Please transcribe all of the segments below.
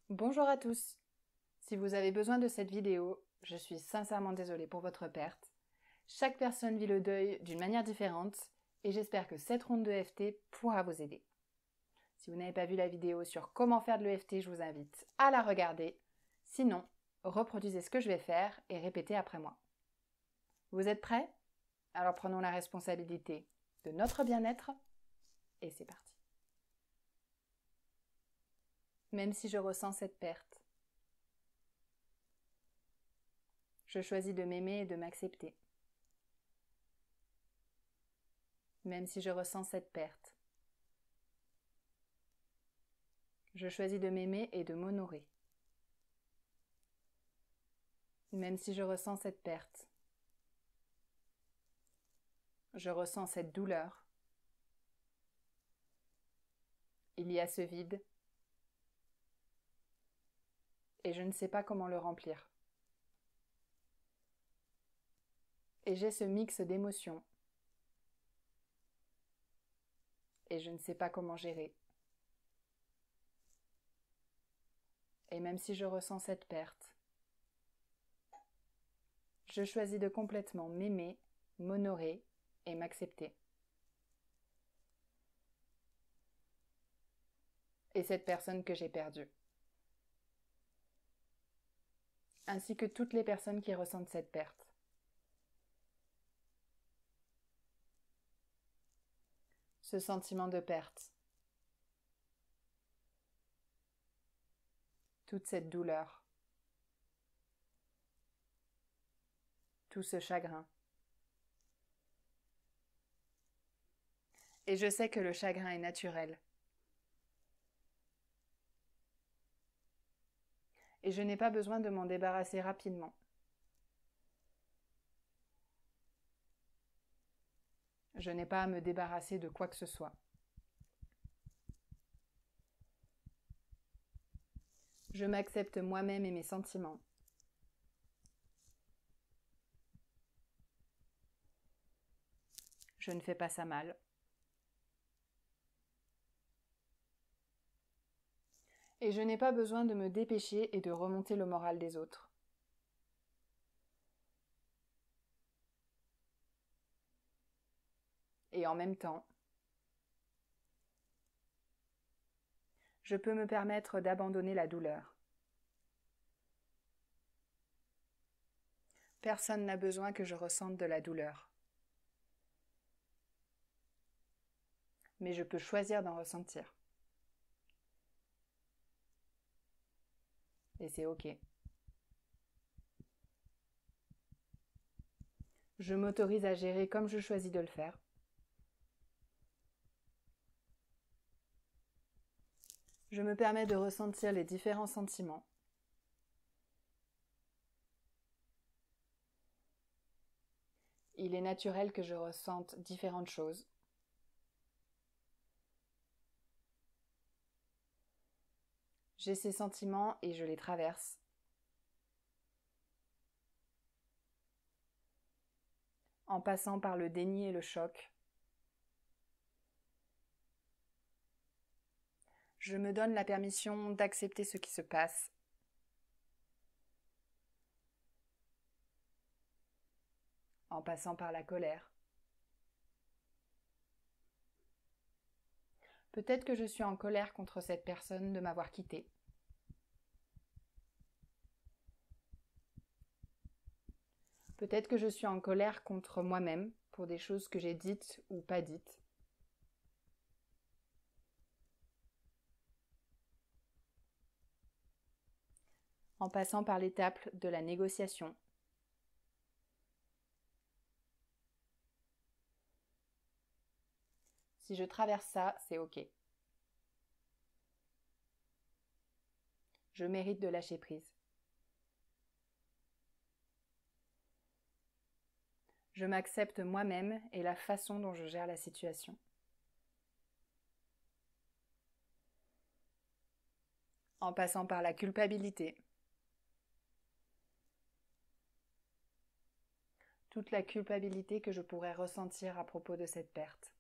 Bonjour à tous. Si vous avez besoin de cette vidéo, je suis sincèrement désolée pour votre perte. Chaque personne vit le deuil d'une manière différente et j'espère que cette ronde de d'EFT pourra vous aider. Si vous n'avez pas vu la vidéo sur comment faire de l'EFT, je vous invite à la regarder. Sinon, reproduisez ce que je vais faire et répétez après moi. Vous êtes prêts? Alors prenons la responsabilité de notre bien-être et c'est parti. Même si je ressens cette perte, je choisis de m'aimer et de m'accepter. Même si je ressens cette perte, je choisis de m'aimer et de m'honorer. Même si je ressens cette perte, je ressens cette douleur. Il y a ce vide et je ne sais pas comment le remplir. Et j'ai ce mix d'émotions et je ne sais pas comment gérer. Et même si je ressens cette perte, je choisis de complètement m'aimer, m'honorer et m'accepter. Et cette personne que j'ai perdue. Ainsi que toutes les personnes qui ressentent cette perte. Ce sentiment de perte. Toute cette douleur. Tout ce chagrin. Et je sais que le chagrin est naturel. Et je n'ai pas besoin de m'en débarrasser rapidement. Je n'ai pas à me débarrasser de quoi que ce soit. Je m'accepte moi-même et mes sentiments. Je ne fais pas ça mal. Et je n'ai pas besoin de me dépêcher et de remonter le moral des autres. Et en même temps, je peux me permettre d'abandonner la douleur. Personne n'a besoin que je ressente de la douleur. Mais je peux choisir d'en ressentir. Et c'est ok. Je m'autorise à gérer comme je choisis de le faire. Je me permets de ressentir les différents sentiments. Il est naturel que je ressente différentes choses. J'ai ces sentiments et je les traverse. En passant par le déni et le choc. Je me donne la permission d'accepter ce qui se passe. En passant par la colère. Peut-être que je suis en colère contre cette personne de m'avoir quittée. Peut-être que je suis en colère contre moi-même pour des choses que j'ai dites ou pas dites. En passant par l'étape de la négociation. Si je traverse ça, c'est ok. Je mérite de lâcher prise. Je m'accepte moi-même et la façon dont je gère la situation. En passant par la culpabilité. Toute la culpabilité que je pourrais ressentir à propos de cette perte.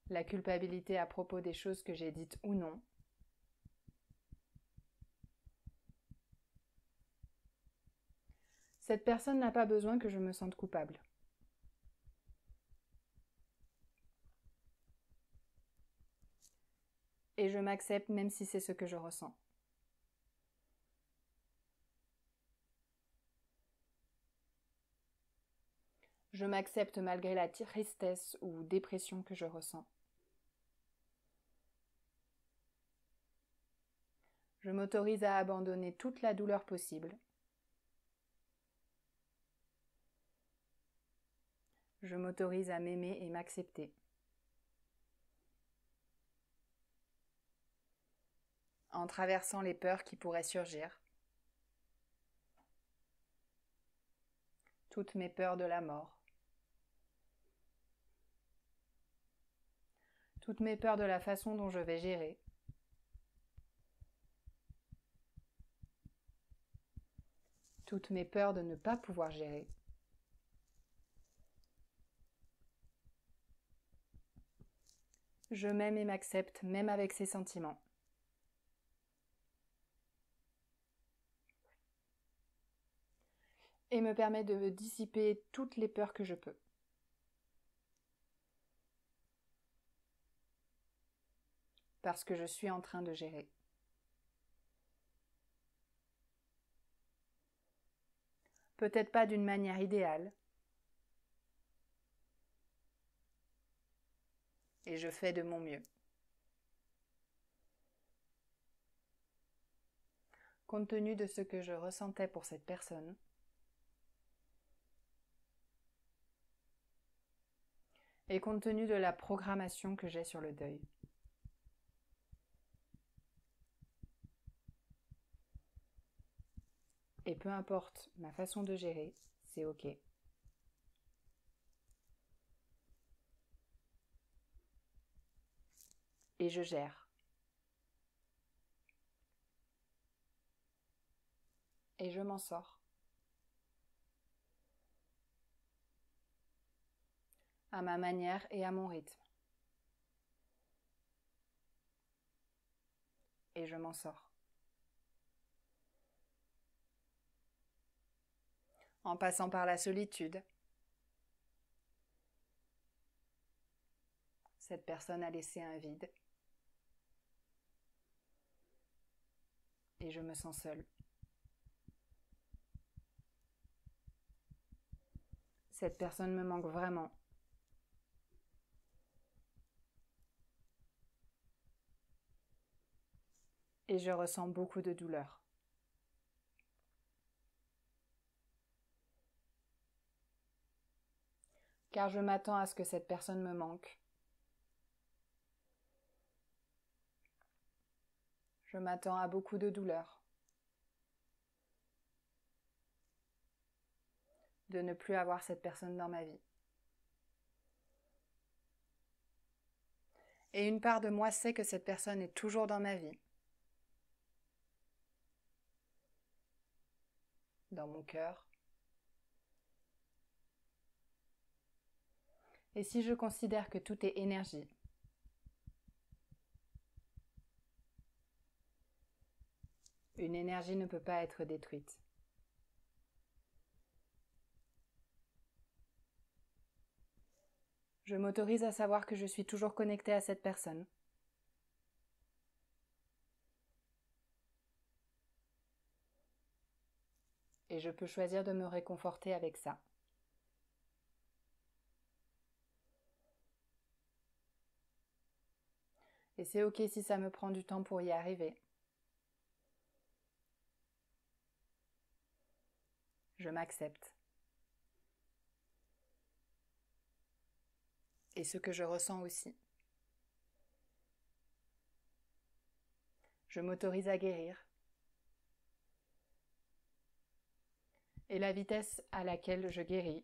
la culpabilité à propos des choses que j'ai dites ou non, cette personne n'a pas besoin que je me sente coupable. Et je m'accepte même si c'est ce que je ressens. Je m'accepte malgré la tristesse ou dépression que je ressens. Je m'autorise à abandonner toute la douleur possible. Je m'autorise à m'aimer et m'accepter. En traversant les peurs qui pourraient surgir. Toutes mes peurs de la mort. Toutes mes peurs de la façon dont je vais gérer. Toutes mes peurs de ne pas pouvoir gérer. Je m'aime et m'accepte même avec ces sentiments. Et me permet de dissiper toutes les peurs que je peux. Parce que je suis en train de gérer. Peut-être pas d'une manière idéale. Et je fais de mon mieux. Compte tenu de ce que je ressentais pour cette personne, et compte tenu de la programmation que j'ai sur le deuil. Et peu importe ma façon de gérer, c'est ok. Et je gère. Et je m'en sors. À ma manière et à mon rythme. Et je m'en sors. En passant par la solitude. Cette personne a laissé un vide. Et je me sens seule. Cette personne me manque vraiment. Et je ressens beaucoup de douleur. Car je m'attends à ce que cette personne me manque. Je m'attends à beaucoup de douleur. De ne plus avoir cette personne dans ma vie. Et une part de moi sait que cette personne est toujours dans ma vie. Dans mon cœur. Et si je considère que tout est énergie, une énergie ne peut pas être détruite. Je m'autorise à savoir que je suis toujours connectée à cette personne. Et je peux choisir de me réconforter avec ça. Et c'est ok si ça me prend du temps pour y arriver. Je m'accepte. Et ce que je ressens aussi. Je m'autorise à guérir. Et la vitesse à laquelle je guéris.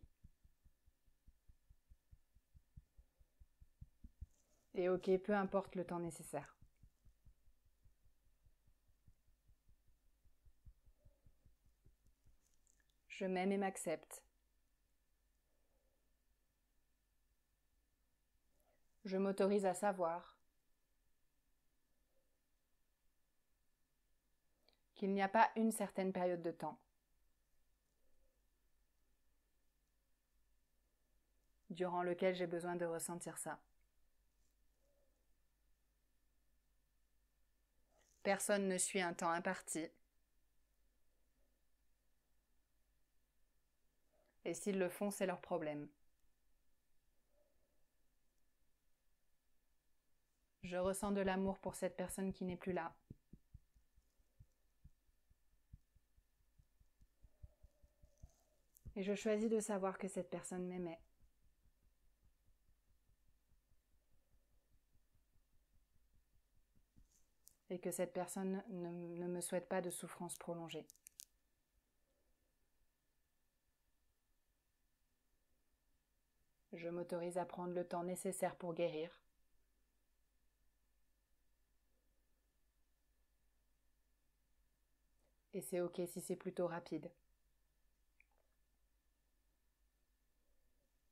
Et ok, peu importe le temps nécessaire. Je m'aime et m'accepte. Je m'autorise à savoir qu'il n'y a pas une certaine période de temps durant lequel j'ai besoin de ressentir ça. Personne ne suit un temps imparti. Et s'ils le font, c'est leur problème. Je ressens de l'amour pour cette personne qui n'est plus là. Et je choisis de savoir que cette personne m'aimait. Et que cette personne ne me souhaite pas de souffrance prolongée. Je m'autorise à prendre le temps nécessaire pour guérir. Et c'est ok si c'est plutôt rapide.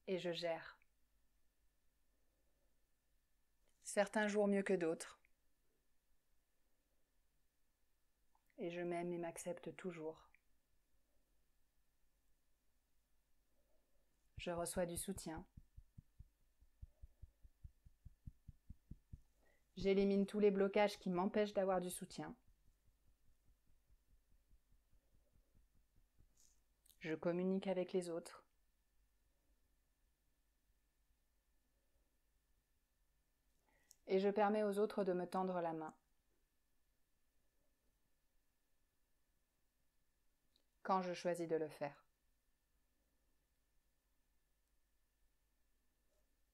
Et je gère. Certains jours mieux que d'autres. Et je m'aime et m'accepte toujours. Je reçois du soutien. J'élimine tous les blocages qui m'empêchent d'avoir du soutien. Je communique avec les autres. Et je permets aux autres de me tendre la main. Quand je choisis de le faire.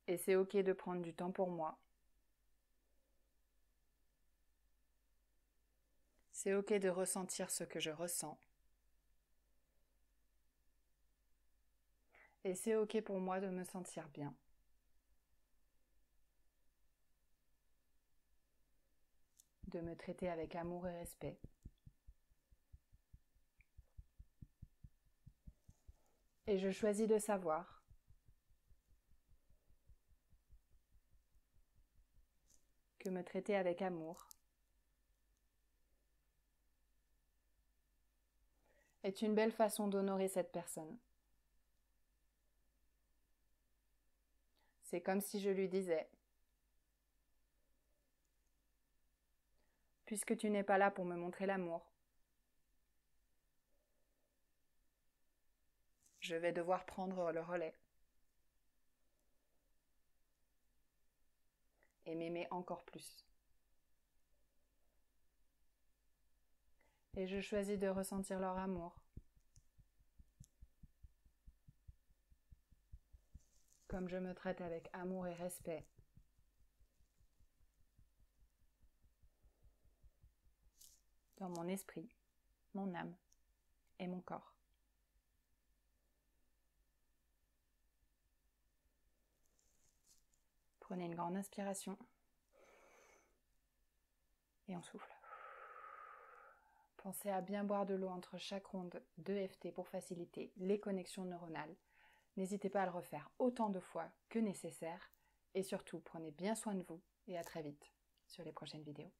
Et c'est ok de prendre du temps pour moi. C'est ok de ressentir ce que je ressens. Et c'est ok pour moi de me sentir bien. De me traiter avec amour et respect. Et je choisis de savoir que me traiter avec amour est une belle façon d'honorer cette personne. C'est comme si je lui disais « Puisque tu n'es pas là pour me montrer l'amour, je vais devoir prendre le relais et m'aimer encore plus. » Et je choisis de ressentir leur amour. Comme je me traite avec amour et respect. Dans mon esprit, mon âme et mon corps. Prenez une grande inspiration et on souffle. Pensez à bien boire de l'eau entre chaque ronde d'EFT pour faciliter les connexions neuronales. N'hésitez pas à le refaire autant de fois que nécessaire et surtout prenez bien soin de vous et à très vite sur les prochaines vidéos.